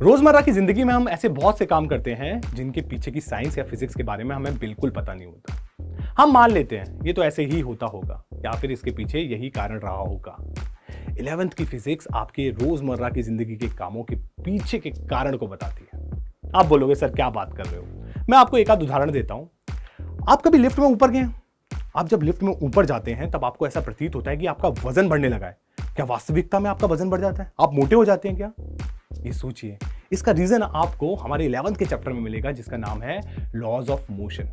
रोजमर्रा की जिंदगी में हम ऐसे बहुत से काम करते हैं जिनके पीछे की साइंस या फिजिक्स के बारे में हमें बिल्कुल पता नहीं होता। हम मान लेते हैं ये तो ऐसे ही होता होगा या फिर इसके पीछे यही कारण रहा होगा। 11th की फिजिक्स आपके रोजमर्रा की जिंदगी के कामों के पीछे के कारण को बताती है। आप बोलोगे सर क्या बात कर रहे हो? मैं आपको एक आध उदाहरण देता हूं। आप कभी लिफ्ट में ऊपर गए? आप जब लिफ्ट में ऊपर जाते हैं तब आपको ऐसा प्रतीत होता है कि आपका वजन बढ़ने लगा है। क्या वास्तविकता में आपका वजन बढ़ जाता है? आप मोटे हो जाते हैं क्या? ये सोचिए। इसका रीजन आपको हमारे 11th के चैप्टर में मिलेगा जिसका नाम है लॉज ऑफ मोशन।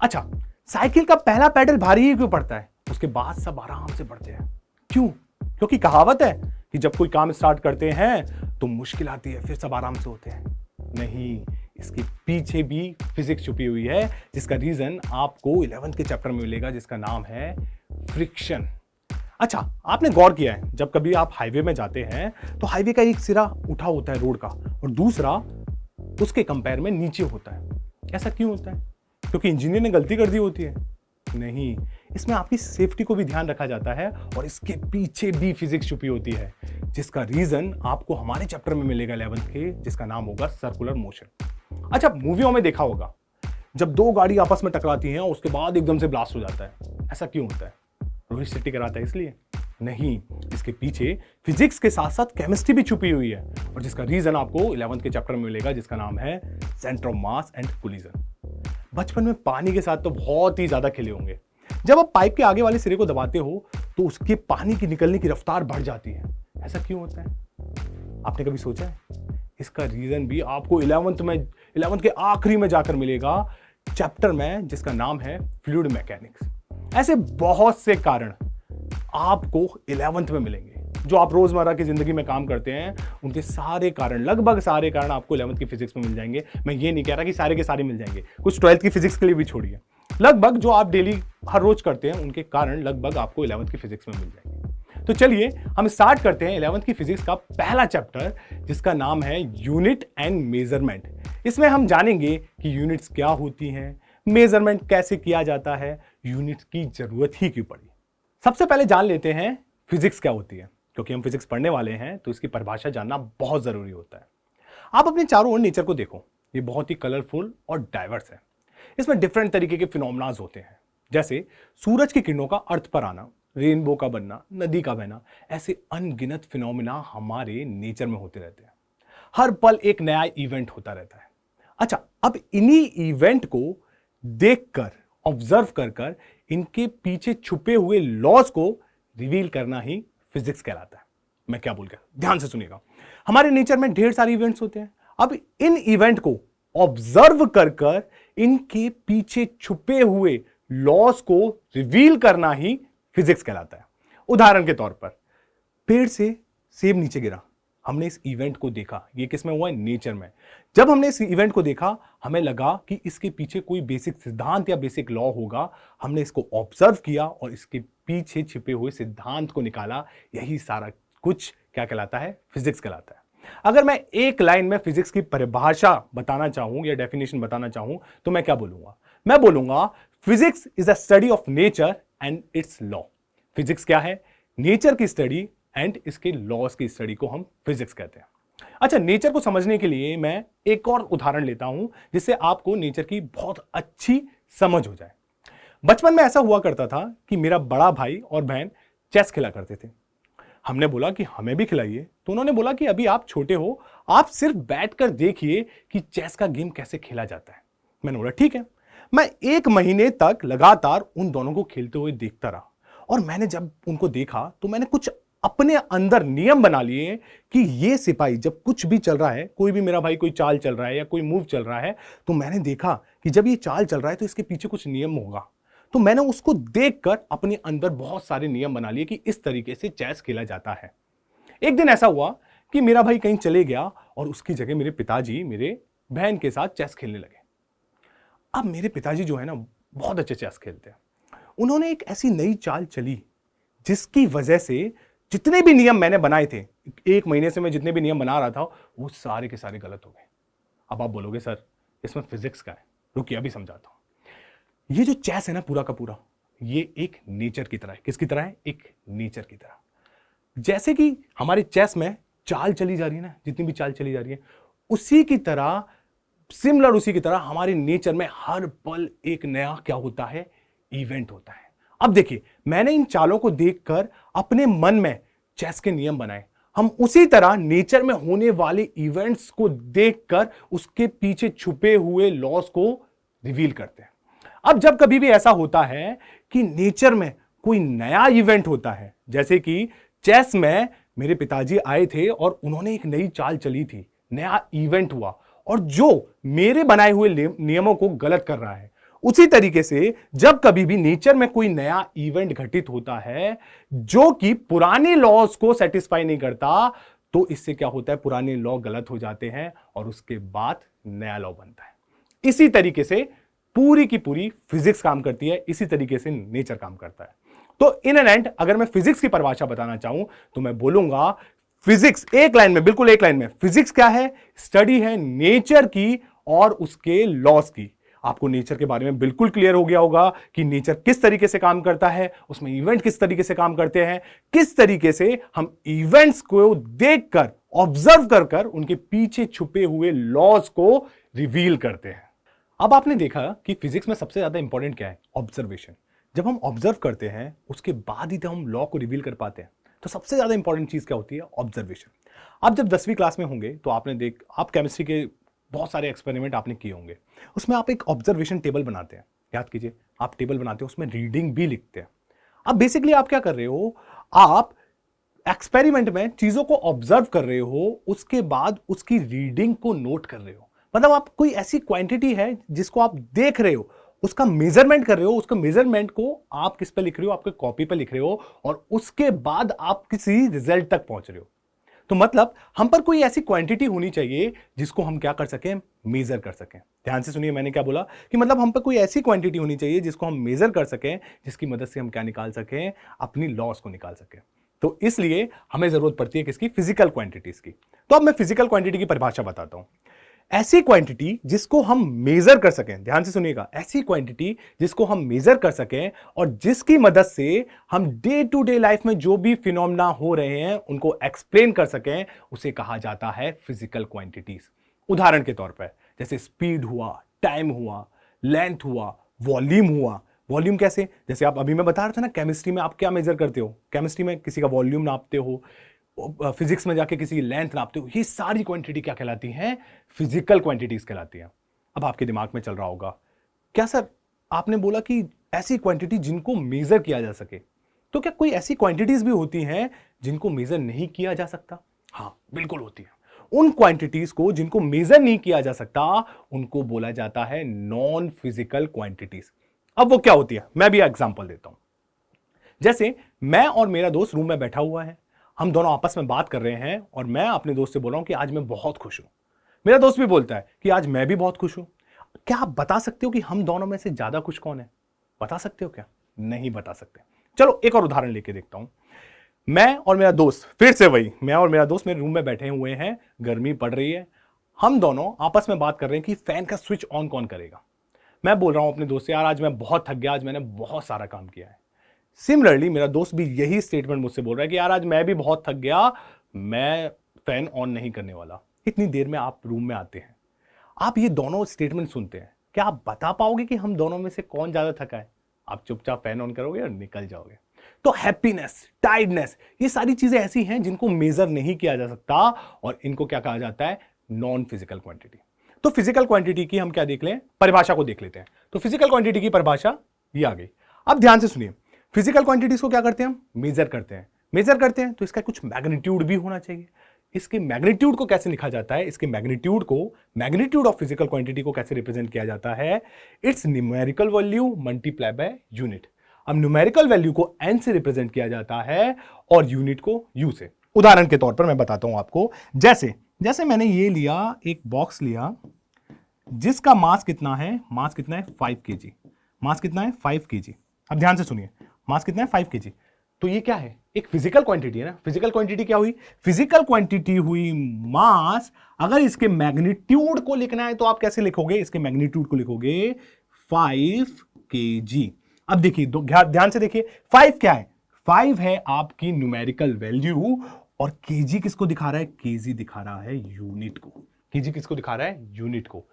अच्छा, साइकिल का पहला पैडल भारी ही क्यों पड़ता है? उसके बाद सब आराम से बढ़ते हैं। क्यों? क्योंकि कहावत है कि जब कोई काम स्टार्ट करते हैं तो मुश्किल आती है, फिर सब आराम से होते हैं। नहीं, इसके पीछे भी फिजिक्स छुपी हुई है जिसका रीजन आपको 11th के चैप्टर में मिलेगा जिसका नाम है फ्रिक्शन। अच्छा, आपने गौर किया है जब कभी आप हाईवे में जाते हैं तो हाईवे का एक सिरा उठा होता है रोड का और दूसरा उसके कंपेयर में नीचे होता है। ऐसा क्यों होता है? क्योंकि इंजीनियर ने गलती कर दी होती है? नहीं, इसमें आपकी सेफ्टी को भी ध्यान रखा जाता है और इसके पीछे भी फिजिक्स छुपी होती है जिसका रीजन आपको हमारे चैप्टर में मिलेगा 11th के, जिसका नाम होगा सर्कुलर मोशन। अच्छा, मूवियों में देखा होगा जब दो गाड़ी आपस में टकराती हैं उसके बाद एकदम से ब्लास्ट हो जाता है। ऐसा क्यों होता है? रोहित शेट्टी कराता है इसलिए? नहीं, इसके पीछे फिजिक्स के साथ साथ केमिस्ट्री भी छुपी हुई है और जिसका रीजन आपको 11th के चैप्टर में मिलेगा जिसका नाम है centre of mass and collision. बचपन में पानी के साथ तो बहुत ही ज्यादा खेले होंगे। जब आप पाइप के आगे वाले सिरे को दबाते हो तो उसके पानी की निकलने की रफ्तार बढ़ जाती है। ऐसा क्यों होता है? आपने कभी सोचा है? इसका रीजन भी आपको 11th के आखिरी में जाकर मिलेगा चैप्टर में जिसका नाम है फ्लूइड मैकेनिक्स। ऐसे बहुत से कारण आपको 11th में मिलेंगे। जो आप रोजमर्रा की जिंदगी में काम करते हैं उनके सारे कारण, लगभग सारे कारण आपको 11th की फिजिक्स में मिल जाएंगे। मैं ये नहीं कह रहा कि सारे के सारे मिल जाएंगे, कुछ 12th की फिजिक्स के लिए भी छोड़िए। लगभग जो आप डेली हर रोज करते हैं उनके कारण लगभग आपको 11th की फिजिक्स में मिल जाएंगे। तो चलिए हम स्टार्ट करते हैं 11th की फिजिक्स का पहला चैप्टर जिसका नाम है यूनिट एंड मेजरमेंट। इसमें हम जानेंगे कि यूनिट्स क्या होती हैं, मेजरमेंट कैसे किया जाता है, यूनिट्स की जरूरत ही क्यों पड़ी। सबसे पहले जान लेते हैं फिजिक्स क्या होती है। क्योंकि हम फिजिक्स पढ़ने वाले हैं तो इसकी परिभाषा जानना बहुत जरूरी होता है। आप अपने चारों ओर नेचर को देखो, ये बहुत ही कलरफुल और डाइवर्स है। इसमें डिफरेंट तरीके के फिनोमेनाज होते हैं, जैसे सूरज की किरणों का अर्थ पर आना, रेनबो का बनना, नदी का बहना। ऐसे अनगिनत फिनोमेना हमारे नेचर में होते रहते हैं। हर पल एक नया इवेंट होता रहता है। अच्छा, अब इन्हीं इवेंट को देखकर, ऑब्जर्व कर इनके पीछे छुपे हुए लॉज को रिवील करना ही फिजिक्स कहलाता है। मैं क्या बोल गया, ध्यान से सुनिएगा। हमारे नेचर में ढेर सारे इवेंट्स होते हैं। अब इन इवेंट को ऑब्जर्व कर इनके पीछे छुपे हुए लॉज को रिवील करना ही फिजिक्स कहलाता है। उदाहरण के तौर पर, पेड़ से सेब नीचे गिरा, हमने इस इवेंट को देखा। ये किस में हुआ है? नेचर में। जब हमने इस इवेंट को देखा हमें लगा कि इसके पीछे कोई बेसिक सिद्धांत या बेसिक लॉ होगा। हमने इसको ऑब्जर्व किया और इसके पीछे छिपे हुए सिद्धांत को निकाला। यही सारा कुछ क्या कहलाता है? फिजिक्स कहलाता है। अगर मैं एक लाइन में फिजिक्स की परिभाषा बताना चाहूं या डेफिनेशन बताना चाहूं तो मैं क्या बोलूंगा? मैं बोलूंगा physics is a study of nature and it's law. Physics क्या है? नेचर की स्टडी एंड इसके लॉज की स्टडी को हम फिजिक्स कहते हैं। अच्छा, नेचर को समझने के लिए मैं एक और उदाहरण लेता हूं जिससे आपको नेचर की बहुत अच्छी समझ हो जाए। बचपन में ऐसा हुआ करता था कि मेरा बड़ा भाई और बहन चेस खेला करते थे। हमने बोला कि हमें भी खिलाइए, तो उन्होंने बोला कि अभी आप छोटे हो, आप सिर्फ बैठकर देखिए कि चेस का गेम कैसे खेला जाता है। मैंने बोला ठीक है। मैं 1 महीने तक लगातार उन दोनों को खेलते हुए देखता रहा और मैंने जब उनको देखा तो मैंने कुछ अपने अंदर नियम बना लिए कि ये सिपाही जब कुछ भी चल रहा है, कोई भी मेरा भाई कोई चाल चल रहा है या कोई मूव चल रहा है, तो मैंने देखा कि जब ये चाल चल रहा है तो इसके पीछे कुछ नियम होगा। तो मैंने उसको देखकर अपने अंदर बहुत सारे नियम बना लिए कि इस तरीके से चेस खेला जाता है। एक दिन ऐसा हुआ कि मेरा भाई कहीं चले गया और उसकी जगह मेरे पिताजी मेरे बहन के साथ चेस खेलने लगे। अब मेरे पिताजी जो है ना, बहुत अच्छे चेस खेलते हैं। उन्होंने एक ऐसी नई चाल चली जिसकी वजह से जितने भी नियम मैंने बनाए थे, 1 महीने से मैं जितने भी नियम बना रहा था, वो सारे के सारे गलत हो गए। अब आप बोलोगे सर इसमें फिजिक्स का है। रुकिए, अभी समझाता हूं। ये जो चेस है ना पूरा का पूरा, ये एक नेचर की तरह है। किसकी तरह है? एक नेचर की तरह। जैसे कि हमारे चेस में चाल चली जा रही है ना, जितनी भी चाल चली जा रही है, उसी की तरह सिमिलर उसी की तरह हमारे नेचर में हर पल एक नया क्या होता है, इवेंट होता है। अब देखिए, मैंने इन चालों को देखकर अपने मन में चेस के नियम बनाए। हम उसी तरह नेचर में होने वाले इवेंट्स को देखकर उसके पीछे छुपे हुए लॉस को रिवील करते हैं। अब जब कभी भी ऐसा होता है कि नेचर में कोई नया इवेंट होता है, जैसे कि चेस में मेरे पिताजी आए थे और उन्होंने एक नई चाल चली थी, नया इवेंट हुआ और जो मेरे बनाए हुए नियमों को गलत कर रहा है, उसी तरीके से जब कभी भी नेचर में कोई नया इवेंट घटित होता है जो कि पुराने लॉज को सेटिस्फाई नहीं करता, तो इससे क्या होता है, पुराने लॉ गलत हो जाते हैं और उसके बाद नया लॉ बनता है। इसी तरीके से पूरी की पूरी फिजिक्स काम करती है, इसी तरीके से नेचर काम करता है। तो इन एंड एंड अगर मैं फिजिक्स की परिभाषा बताना चाहूं तो मैं बोलूंगा फिजिक्स, एक लाइन में, बिल्कुल एक लाइन में, फिजिक्स क्या है, स्टडी है नेचर की और उसके लॉस की। आपको नेचर के बारे में बिल्कुल क्लियर हो गया होगा कि नेचर किस तरीके से काम करता है, उसमें इवेंट किस तरीके से काम करते हैं, किस तरीके से हम इवेंट्स को देखकर, ऑब्जर्व कर कर उनके पीछे छुपे हुए लॉस को रिवील करते हैं। अब आपने देखा कि फिजिक्स में सबसे ज्यादा इंपॉर्टेंट क्या है, ऑब्जर्वेशन। जब हम ऑब्जर्व करते हैं उसके बाद ही तो हम लॉ को रिवील कर पाते हैं। तो सबसे ज्यादा इंपॉर्टेंट चीज क्या होती है, ऑब्जर्वेशन। आप जब 10वीं क्लास में होंगे तो आप केमिस्ट्री के बहुत सारे एक्सपेरिमेंट आपने किए होंगे। उसमें आप एक ऑब्जर्वेशन टेबल बनाते हैं, याद कीजिए, आप टेबल बनाते हैं, उसमें रीडिंग भी लिखते हैं। अब बेसिकली आप क्या कर रहे हो, आप एक्सपेरिमेंट में चीजों को ऑब्जर्व कर रहे हो, उसके बाद उसकी रीडिंग को नोट कर रहे हो। मतलब आप कोई ऐसी क्वांटिटी है जिसको आप देख रहे हो, उसका मेजरमेंट कर रहे हो, उसका मेजरमेंट को आप किस पे लिख रहे हो, आपके कॉपी पे लिख रहे हो और उसके बाद आप किसी रिजल्ट तक पहुंच रहे हो। तो मतलब हम पर कोई ऐसी क्वांटिटी होनी चाहिए जिसको हम क्या कर सकें, मेजर कर सकें। ध्यान से सुनिए, मैंने क्या बोला कि मतलब हम पर कोई ऐसी क्वांटिटी होनी चाहिए जिसको हम मेजर कर सकें, जिसकी मदद से हम क्या निकाल सकें, अपनी लॉस को निकाल सकें। तो इसलिए हमें जरूरत पड़ती है किसकी, फिजिकल क्वांटिटीज की। तो अब मैं फिजिकल क्वांटिटी की परिभाषा बताता हूं। ऐसी क्वांटिटी जिसको हम मेजर कर सकें, ध्यान से सुनिएगा, ऐसी क्वांटिटी जिसको हम मेजर कर सकें और जिसकी मदद से हम डे टू डे लाइफ में जो भी फिनोमेना हो रहे हैं उनको एक्सप्लेन कर सकें, उसे कहा जाता है फिजिकल क्वांटिटीज। उदाहरण के तौर पर जैसे स्पीड हुआ, टाइम हुआ, लेंथ हुआ, वॉल्यूम हुआ। वॉल्यूम कैसे, जैसे आप अभी मैं बता रहा था ना, केमिस्ट्री में आप क्या मेजर करते हो, केमिस्ट्री में किसी का वॉल्यूम नापते हो, फिजिक्स में जाके किसी की लेंथ नापते हो। ये सारी क्वांटिटी क्या कहलाती हैं, फिजिकल क्वांटिटीज कहलाती हैं। अब आपके दिमाग में चल रहा होगा, क्या सर आपने बोला कि ऐसी क्वांटिटी जिनको मेजर किया जा सके, तो क्या कोई ऐसी क्वांटिटीज भी होती हैं जिनको मेजर नहीं किया जा सकता? हाँ, बिल्कुल होती है। उन क्वांटिटीज को जिनको मेजर नहीं किया जा सकता उनको बोला जाता है नॉन फिजिकल क्वांटिटीज। अब वो क्या होती है, मैं भी एग्जांपल देता हूं। जैसे मैं और मेरा दोस्त रूम में बैठा हुआ है, हम दोनों आपस में बात कर रहे हैं और मैं अपने दोस्त से बोल रहा हूं कि आज मैं बहुत खुश हूं। मेरा दोस्त भी बोलता है कि आज मैं भी बहुत खुश हूं। क्या आप बता सकते हो कि हम दोनों में से ज्यादा खुश कौन है? बता सकते हो क्या? नहीं बता सकते। चलो एक और उदाहरण लेके देखता हूं। मैं और मेरा दोस्त, फिर से वही, मैं और मेरा दोस्त मेरे रूम में बैठे हुए हैं, गर्मी पड़ रही है, हम दोनों आपस में बात कर रहे हैं कि फैन का स्विच ऑन कौन करेगा। मैं बोल रहा हूं अपने दोस्त से, यार आज मैं बहुत थक गया, आज मैंने बहुत सारा काम किया है। सिमिलरली मेरा दोस्त भी यही स्टेटमेंट मुझसे बोल रहा है कि यार आज मैं भी बहुत थक गया, मैं फैन ऑन नहीं करने वाला। इतनी देर में आप रूम में आते हैं, आप ये दोनों स्टेटमेंट सुनते हैं, क्या आप बता पाओगे कि हम दोनों में से कौन ज्यादा थका है? आप चुपचाप फैन ऑन करोगे और निकल जाओगे। तो हैप्पीनेस, टायर्डनेस, ये सारी चीजें ऐसी हैं जिनको मेजर नहीं किया जा सकता और इनको क्या कहा जाता है, नॉन फिजिकल क्वांटिटी। तो फिजिकल क्वांटिटी की हम क्या देख लें, परिभाषा को देख लेते हैं। तो फिजिकल क्वांटिटी की परिभाषा ये आ गई। अब ध्यान से सुनिए, फिजिकल क्वांटिटीज को क्या करते हैं हम, मेजर करते हैं। मेजर करते हैं तो इसका कुछ मैग्नीट्यूड भी होना चाहिए। इसके मैग्नीट्यूड को कैसे लिखा जाता है, इसके मैग्नीट्यूड को, मैग्नीट्यूड ऑफ फिजिकल क्वांटिटी को कैसे रिप्रेजेंट किया जाता है, it's numerical value multiply by unit. अब न्यूमेरिकल वैल्यू को n से रिप्रेजेंट किया जाता है और यूनिट को u से। उदाहरण के तौर पर मैं बताता हूं आपको, जैसे मैंने ये लिया, एक बॉक्स लिया जिसका मास कितना है, 5 kg। मास कितना है, 5 kg। अब ध्यान से सुनिए, मास कितना है, 5 kg। तो ये क्या है, एक फिजिकल क्वांटिटी है ना। फिजिकल क्वांटिटी क्या हुई, फिजिकल क्वांटिटी हुई मास। अगर इसके मैग्नीट्यूड को लिखना है तो आप कैसे लिखोगे, इसके मैग्नीट्यूड को लिखोगे 5 kg। अब देखिए, ध्यान से देखिए, 5 क्या है, 5 है आपकी न्यूमेरिकल वैल्यू और kg किसको दिखा रहा है, kg दिखा रहा है यूनिट को। केजी किसको दिखा रहा है? यूनिट को।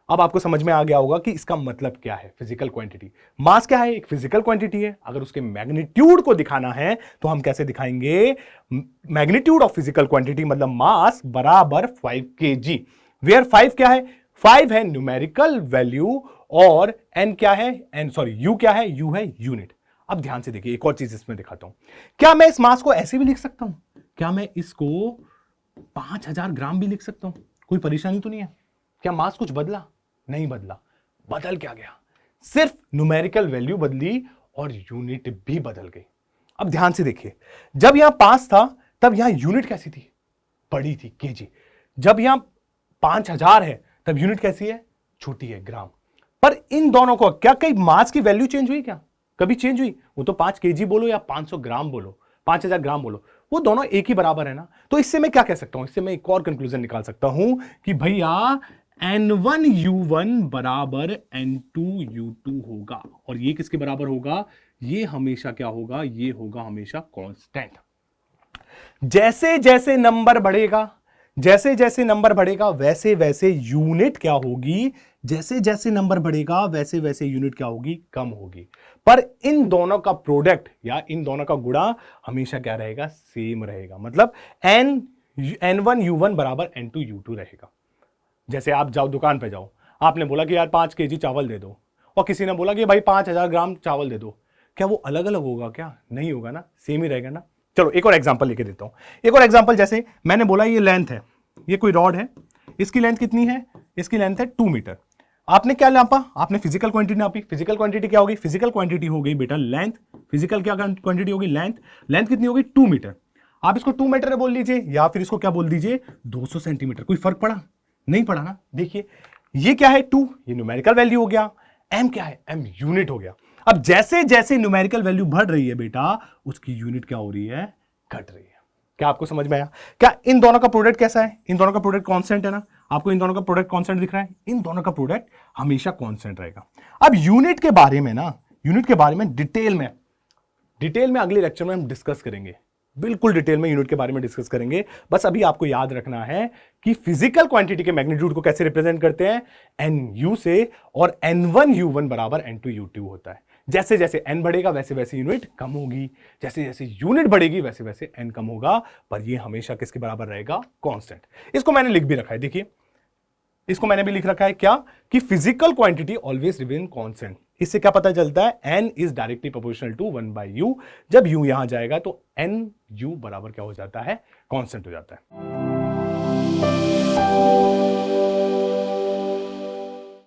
अब आपको समझ में आ गया होगा कि इसका मतलब क्या है। फिजिकल क्वांटिटी, मास क्या है? एक फिजिकल क्वांटिटी है। अगर उसके मैग्नीट्यूड को दिखाना है तो हम कैसे दिखाएंगे? मैग्नीट्यूड ऑफ फिजिकल क्वांटिटी मतलब मास बराबर 5 kg, वेयर 5 क्या है? 5 है न्यूमेरिकल वैल्यू और n क्या है? u क्या है? u है यूनिट। अब ध्यान से देखिए, एक और चीज इसमें दिखाता हूं। क्या मैं इस मास को ऐसे भी लिख सकता हूं? क्या मैं इसको 5000 ग्राम भी लिख सकता हूं? कोई परेशानी तो नहीं है? क्या मास कुछ बदला? नहीं बदला। बदल क्या गया? सिर्फ न्यूमेरिकल वैल्यू बदली और यूनिट भी बदल गई। अब ध्यान से देखिए, जब यहां 5 था तब यहां यूनिट कैसी थी? बड़ी थी, केजी। जब यहां 5000 है तब यूनिट कैसी है? छोटी है, ग्राम। पर इन दोनों को क्या कई मास की वैल्यू चेंज हुई? क्या कभी चेंज हुई? वो तो 5 kg बोलो या 500 ग्राम बोलो, 5000 ग्राम बोलो, वो दोनों एक ही बराबर है ना। तो इससे मैं क्या कह सकता हूं? इससे मैं एक और कंक्लूजन निकाल सकता हूं कि भैया N1U1 बराबर N2U2 होगा। और ये किसके बराबर होगा? ये हमेशा क्या होगा? ये होगा हमेशा कांस्टेंट। जैसे जैसे नंबर बढ़ेगा, जैसे जैसे नंबर बढ़ेगा वैसे वैसे यूनिट क्या होगी? जैसे जैसे नंबर बढ़ेगा वैसे वैसे यूनिट क्या होगी? कम होगी। पर इन दोनों का प्रोडक्ट या इन दोनों का गुणा हमेशा क्या रहेगा? सेम रहेगा। मतलब N1U1 बराबर N2U2 रहेगा। जैसे आप जाओ, दुकान पे जाओ, आपने बोला कि यार 5 kg चावल दे दो, और किसी ने बोला कि भाई 5000 ग्राम चावल दे दो। क्या वो अलग अलग होगा? क्या नहीं होगा ना, सेम ही रहेगा ना। चलो एक और एग्जांपल लेके देता हूं। एक और एग्जांपल, जैसे मैंने बोला ये लेंथ है, ये कोई रॉड है, इसकी लेंथ कितनी है? इसकी लेंथ है 2 मीटर। आपने क्या नापा? आपने फिजिकल क्वांटिटी नापी। फिजिकल क्वांटिटी क्या होगी? फिजिकल क्वांटिटी हो गई बेटा लेंथ। फिजिकल क्या क्वांटिटी होगी? लेंथ। लेंथ कितनी होगी? 2 मीटर। आप इसको 2 मीटर बोल लीजिए या फिर इसको क्या बोल दीजिए? 200 सेंटीमीटर। कोई फर्क पड़ा? नहीं पड़ा ना। देखिए ये क्या है? 2, ये न्यूमेरिकल वैल्यू हो गया। m क्या है? m यूनिट हो गया। अब जैसे जैसे न्यूमेरिकल वैल्यू बढ़ रही है बेटा, उसकी यूनिट क्या हो रही है? घट रही है। क्या आपको समझ में आया? क्या इन दोनों का प्रोडक्ट कैसा है? इन दोनों का प्रोडक्ट कांस्टेंट है ना। आपको इन दोनों का प्रोडक्ट कांस्टेंट दिख रहा है? इन दोनों का प्रोडक्ट हमेशा कांस्टेंट रहेगा। अब यूनिट के बारे में ना, यूनिट के बारे में डिटेल में अगले लेक्चर में हम डिस्कस करेंगे। बिल्कुल डिटेल में यूनिट के बारे में डिस्कस करेंगे। बस अभी आपको याद रखना है कि फिजिकल क्वांटिटी के मैग्नीट्यूड को कैसे रिप्रेजेंट करते हैं? NU से, और N1U1 बराबर N2U2 होता है। जैसे जैसे n बढ़ेगा वैसे वैसे यूनिट कम होगी, जैसे जैसे यूनिट बढ़ेगी वैसे वैसे n कम होगा, पर ये हमेशा किसके बराबर रहेगा? कांस्टेंट। इसको मैंने लिख भी रखा है, देखिए इसको मैंने भी लिख रखा है क्या? कि physical quantity always remain constant. इससे क्या पता चलता है? n is directly proportional to 1/u। जब u यहां जाएगा तो NU बराबर क्या हो जाता है? कांस्टेंट हो जाता है।